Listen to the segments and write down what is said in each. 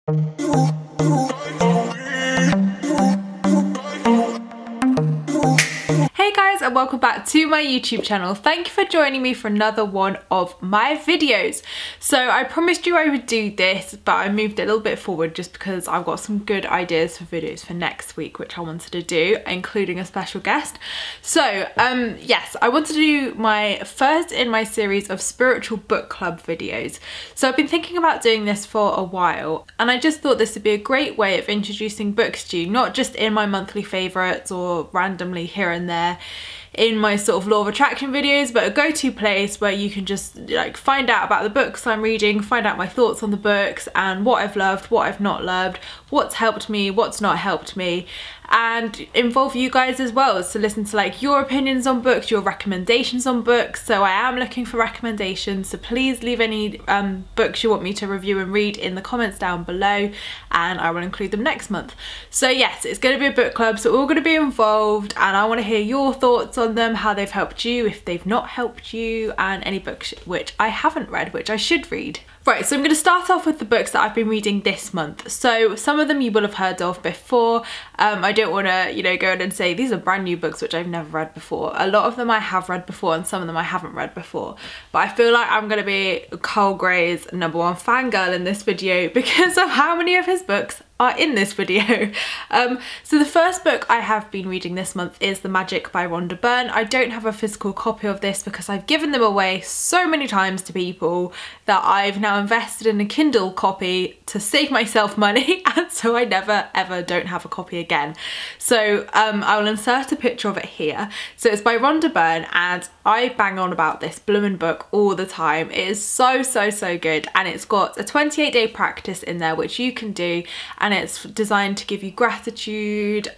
Hey guys, and welcome back to my YouTube channel. Thank you for joining me for another one of my videos. So I promised you I would do this, but I moved it a little bit forward just because I've got some good ideas for videos for next week which I wanted to do, including a special guest. So yes, I want to do my first in my series of spiritual book club videos. So I've been thinking about doing this for a while, and I just thought this would be a great way of introducing books to you, not just in my monthly favourites or randomly here and there in my sort of law of attraction videos, but a go-to place where you can just like find out about the books I'm reading, find out my thoughts on the books and what I've loved, what I've not loved, what's helped me, what's not helped me, and involve you guys as well, to listen to like your opinions on books, your recommendations on books. So I am looking for recommendations, so please leave any books you want me to review and read in the comments down below, and I will include them next month. So yes, it's going to be a book club, so we're all going to be involved, and I want to hear your thoughts on them, how they've helped you, if they've not helped you, and any books which I haven't read which I should read. Right, so I'm going to start off with the books that I've been reading this month. So some of them you will have heard of before. I don't want to, you know, go in and say these are brand new books which I've never read before. A lot of them I have read before and some of them I haven't read before. But I feel like I'm going to be Carl Gray's #1 fangirl in this video because of how many of his books are in this video. So the first book I have been reading this month is The Magic by Rhonda Byrne. I don't have a physical copy of this because I've given them away so many times to people that I've now invested in a Kindle copy to save myself money, and so I never ever don't have a copy again. So I will insert a picture of it here. So it's by Rhonda Byrne, and I bang on about this blooming book all the time. It is so good, and it's got a 28-day practice in there which you can do, and it's designed to give you gratitude,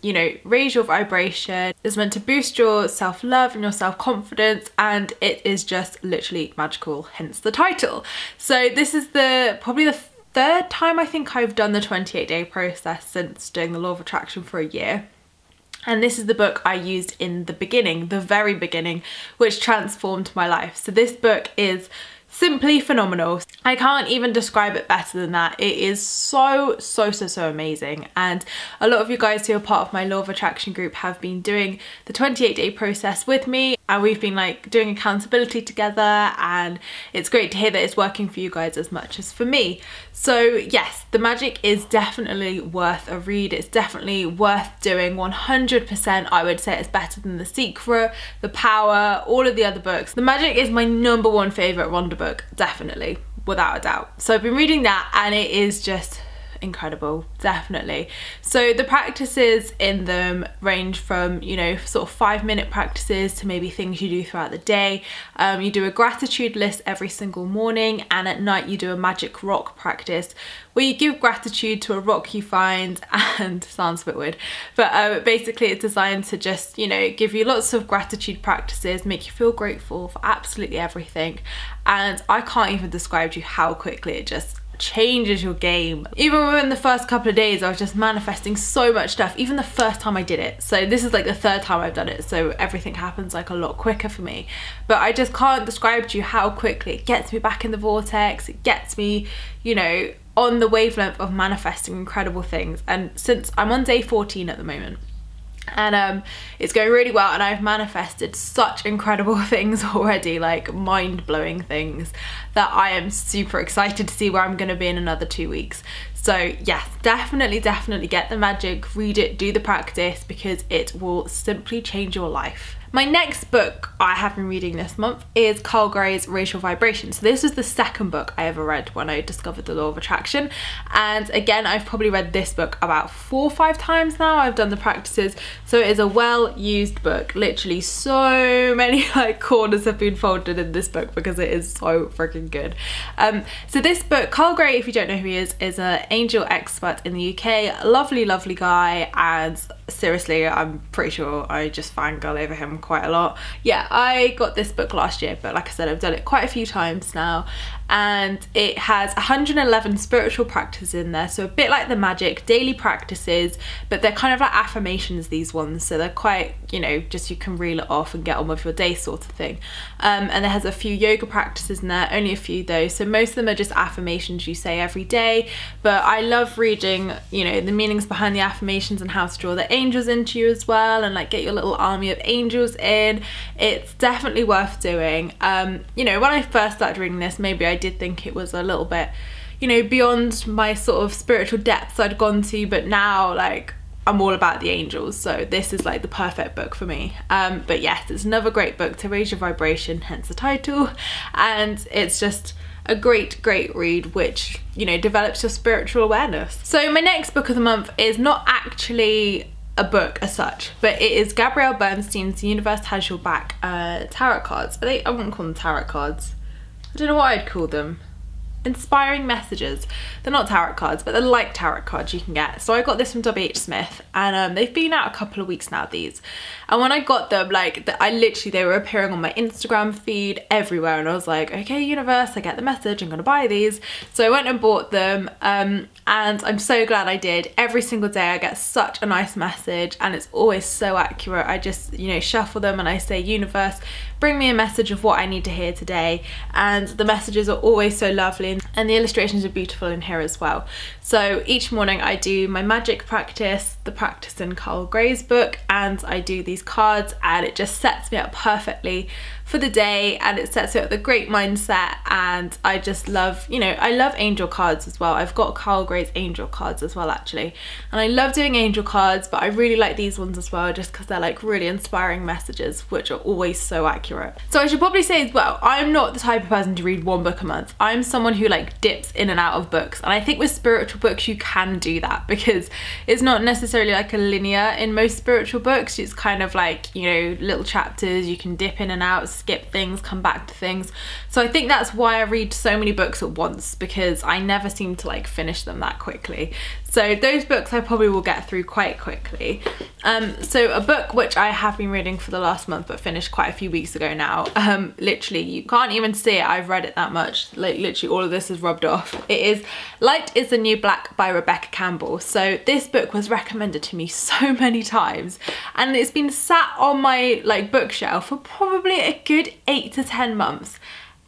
you know, raise your vibration. It's meant to boost your self-love and your self-confidence, and it is just literally magical, hence the title. So this is probably the third time I think I've done the 28-day process since doing the law of attraction for a year. And this is the book I used in the beginning, the very beginning, which transformed my life. So this book is simply phenomenal. I can't even describe it better than that. It is so amazing, and a lot of you guys who are part of my law of attraction group have been doing the 28-day process with me, and we've been like doing accountability together, and it's great to hear that it's working for you guys as much as for me. So yes, The Magic is definitely worth a read. It's definitely worth doing 100%. I would say it's better than The Secret, The Power, all of the other books. The Magic is my #1 favourite Rhonda book, definitely, without a doubt. So I've been reading that and it is just incredible, definitely. So the practices in them range from, you know, sort of 5-minute practices to maybe things you do throughout the day. You do a gratitude list every single morning, and at night you do a magic rock practice where you give gratitude to a rock you find, and sounds a bit weird, but basically it's designed to just, you know, give you lots of gratitude practices, make you feel grateful for absolutely everything. And I can't even describe to you how quickly it just changes your game. Even within the first couple of days I was just manifesting so much stuff, even the first time I did it. So this is like the third time I've done it, so everything happens like a lot quicker for me. But I just can't describe to you how quickly it gets me back in the vortex. It gets me, you know, on the wavelength of manifesting incredible things. And since I'm on day 14 at the moment, and it's going really well, and I've manifested such incredible things already, like mind-blowing things, that I am super excited to see where I'm going to be in another 2 weeks. So yes, definitely get The Magic, read it, do the practice, because it will simply change your life. My next book I have been reading this month is Carl Gray's Raise Your Vibration. So this was the second book I ever read when I discovered the law of attraction, and again I've probably read this book about 4 or 5 times now. I've done the practices, so it is a well-used book. Literally so many like corners have been folded in this book because it is so freaking good. So this book, Carl Gray, if you don't know who he is an angel expert in the UK. Lovely guy, and seriously, I'm pretty sure I just fangirl over him quite a lot. Yeah, I got this book last year, but like I said, I've done it quite a few times now, and it has 111 spiritual practices in there, so a bit like the magic daily practices, but they're kind of like affirmations, these ones, so they're quite, you know, just you can reel it off and get on with your day sort of thing. And it has a few yoga practices in there, only a few though, so most of them are just affirmations you say every day, but I love reading, you know, the meanings behind the affirmations and how to draw the angels into you as well, and like get your little army of angels in. It's definitely worth doing. You know, when I first started reading this, maybe I did think it was a little bit, you know, beyond my sort of spiritual depths I'd gone to, but now like I'm all about the angels, so this is like the perfect book for me. But yes, it's another great book to raise your vibration, hence the title, and it's just a great read which, you know, develops your spiritual awareness. So my next book of the month is not actually a book as such, but it is Gabrielle Bernstein's The Universe Has Your Back tarot cards. I wouldn't call them tarot cards, I don't know what I'd call them. Inspiring messages. They're not tarot cards, but they're like tarot cards you can get. So I got this from WH Smith, and they've been out a couple of weeks now, these. And when I got them, like, they were appearing on my Instagram feed everywhere, and I was like, okay, universe, I get the message, I'm gonna buy these. So I went and bought them, and I'm so glad I did. Every single day I get such a nice message, and it's always so accurate. I just, you know, shuffle them and I say, universe, bring me a message of what I need to hear today, and the messages are always so lovely, and the illustrations are beautiful in here as well. So each morning I do my magic practice, the practice in Carl Gray's book, and I do these cards, and it just sets me up perfectly for the day, and it sets me up with a great mindset. And I just love, you know, I love angel cards as well. I've got Carl Gray's angel cards as well actually, and I love doing angel cards, but I really like these ones as well just because they're like really inspiring messages which are always so accurate. So I should probably say as well, I'm not the type of person to read one book a month. I'm someone who like dips in and out of books, and I think with spiritual books you can do that because it's not necessarily like a linear in most spiritual books. It's kind of like, you know, little chapters, you can dip in and out, skip things, come back to things. So I think that's why I read so many books at once, because I never seem to like finish them that quickly. So those books I probably will get through quite quickly. So a book which I have been reading for the last month but finished quite a few weeks ago now, literally you can't even see it, I've read it that much, like literally all of this is rubbed off. It is Light is the New Black by Rebecca Campbell. So this book was recommended to me so many times, and it's been sat on my like bookshelf for probably a good 8 to 10 months.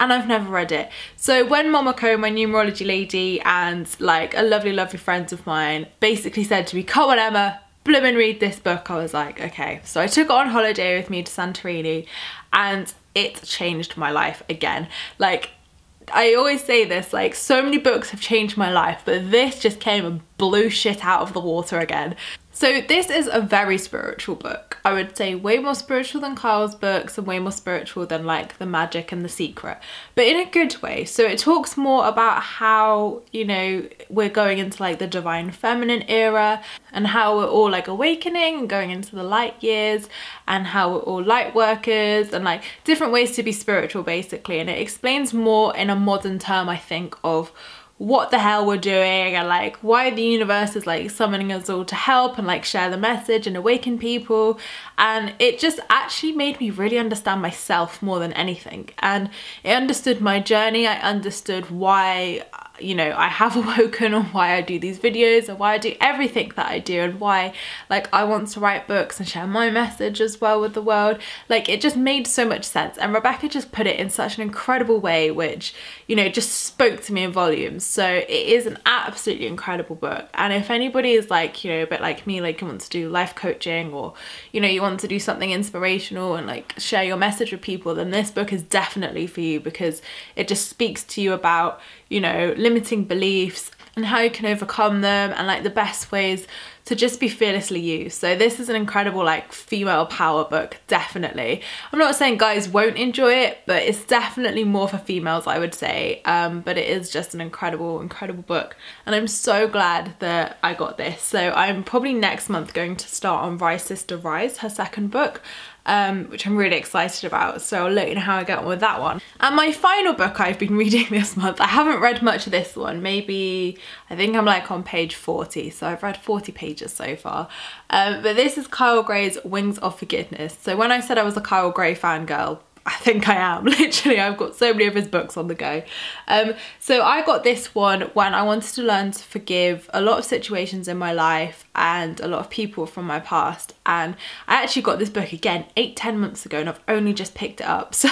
And I've never read it. So when Momoko, my numerology lady, and like a lovely friend of mine basically said to me, come on Emma, bloomin' read this book, I was like, okay. So I took it on holiday with me to Santorini, and it changed my life again. Like, I always say this, like so many books have changed my life, but this just came and blew shit out of the water again. So this is a very spiritual book. I would say way more spiritual than Kyle's books and way more spiritual than like The Magic and The Secret, but in a good way. So it talks more about how, you know, we're going into like the divine feminine era, and how we're all like awakening and going into the light years, and how we're all light workers, and like different ways to be spiritual basically. And it explains more in a modern term, I think, of what the hell we're doing, and like why the universe is like summoning us all to help and like share the message and awaken people. And it just actually made me really understand myself more than anything, and it understood my journey. I understood why, you know, I have awoken, and why I do these videos, and why I do everything that I do, and why like I want to write books and share my message as well with the world. Like it just made so much sense, and Rebecca just put it in such an incredible way which, you know, just spoke to me in volumes. So it is an absolutely incredible book, and if anybody is like, you know, a bit like me, like you want to do life coaching, or you know, you want to do something inspirational and like share your message with people, then this book is definitely for you, because it just speaks to you about, you know, limiting beliefs and how you can overcome them, and like the best ways to just be fearlessly you. So this is an incredible like female power book, definitely. I'm not saying guys won't enjoy it, but it's definitely more for females, I would say. But it is just an incredible book, and I'm so glad that I got this. So I'm probably next month going to start on Rise Sister Rise, her second book. which I'm really excited about. So I'll let you know how I get on with that one. And my final book I've been reading this month, I haven't read much of this one, maybe, I think I'm like on page 40, so I've read 40 pages so far. But this is Kyle Gray's Wings of Forgiveness. So when I said I was a Kyle Gray fangirl, I think I am, literally. I've got so many of his books on the go. So I got this one when I wanted to learn to forgive a lot of situations in my life and a lot of people from my past. And I actually got this book again 8-10 months ago, and I've only just picked it up, so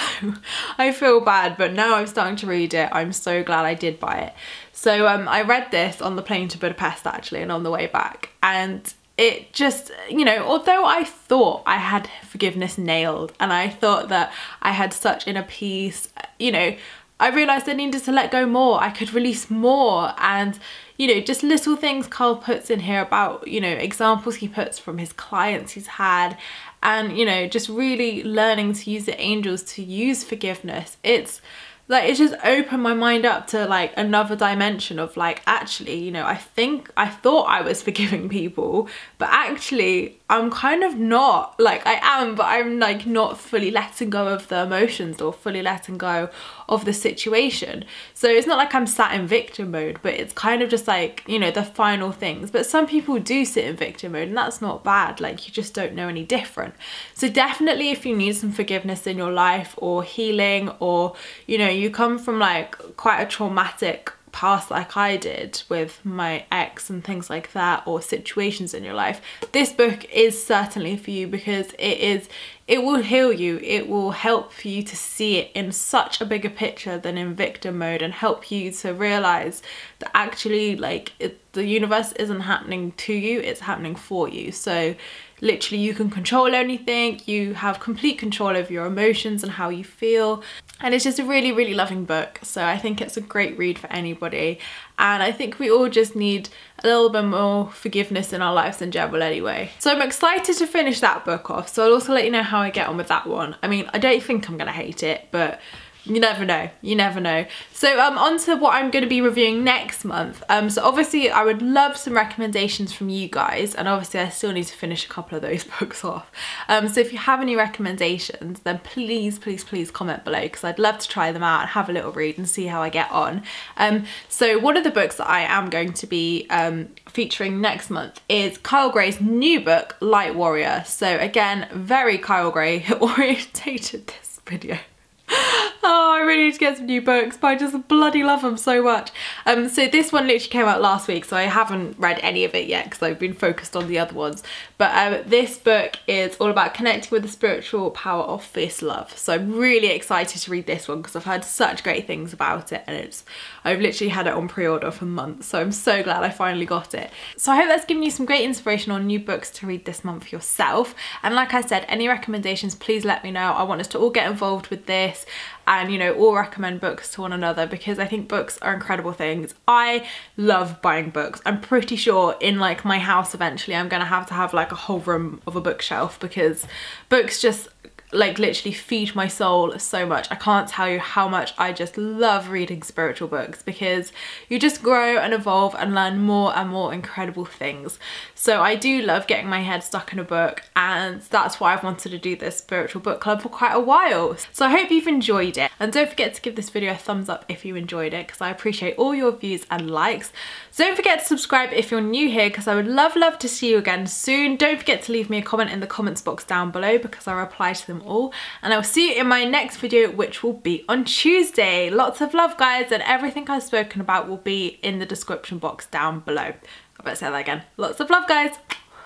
I feel bad, but now I'm starting to read it. I'm so glad I did buy it. So I read this on the plane to Budapest actually, and on the way back, and it just, you know, although I thought I had forgiveness nailed and I thought that I had such inner peace, you know, I realised I needed to let go more. I could release more. And, you know, just little things Carl puts in here about, you know, examples he puts from his clients he's had, and, you know, just really learning to use the angels to use forgiveness. It's like, it just opened my mind up to like another dimension of like, actually, you know, I thought I was forgiving people, but actually I'm kind of not. Like, I am, but I'm like not fully letting go of the emotions or fully letting go of the situation. So it's not like I'm sat in victim mode, but it's kind of just like, you know, the final things. But some people do sit in victim mode, and that's not bad. Like, you just don't know any different. So definitely, if you need some forgiveness in your life or healing, or, you know, you come from like quite a traumatic past like I did with my ex and things like that, or situations in your life, this book is certainly for you, because it will heal you. It will help you to see it in such a bigger picture than in victim mode, and help you to realize that actually, like, the universe isn't happening to you, it's happening for you. So literally, you can control anything. You have complete control over your emotions and how you feel. And it's just a really, really loving book. So I think it's a great read for anybody. And I think we all just need a little bit more forgiveness in our lives in general anyway. So I'm excited to finish that book off. So I'll also let you know how I get on with that one. I mean, I don't think I'm gonna hate it, but you never know, you never know. So on to what I'm going to be reviewing next month. So obviously I would love some recommendations from you guys, and obviously I still need to finish a couple of those books off. So if you have any recommendations, then please, please, please comment below, because I'd love to try them out and have a little read and see how I get on. So one of the books that I am going to be featuring next month is Kyle Gray's new book, Light Warrior. So again, very Kyle Gray orientated this video. Oh, I really need to get some new books, but I just bloody love them so much. So this one literally came out last week, so I haven't read any of it yet because I've been focused on the other ones. But this book is all about connecting with the spiritual power of fierce love. So I'm really excited to read this one because I've heard such great things about it, and I've literally had it on pre-order for months, so I'm so glad I finally got it. So I hope that's given you some great inspiration on new books to read this month yourself. And like I said, any recommendations, please let me know. I want us to all get involved with this, and, you know, all recommend books to one another, because I think books are incredible things. I love buying books. I'm pretty sure in like my house eventually I'm gonna have like a whole room of a bookshelf, because books just like literally feed my soul so much. I can't tell you how much I just love reading spiritual books, because you just grow and evolve and learn more and more incredible things. So I do love getting my head stuck in a book, and that's why I've wanted to do this spiritual book club for quite a while. So I hope you've enjoyed it, and don't forget to give this video a thumbs up if you enjoyed it, because I appreciate all your views and likes. So don't forget to subscribe if you're new here, because I would love to see you again soon. Don't forget to leave me a comment in the comments box down below, because I reply to them all, and I'll see you in my next video, which will be on Tuesday. Lots of love, guys, and everything I've spoken about will be in the description box down below. I better say that again. Lots of love, guys.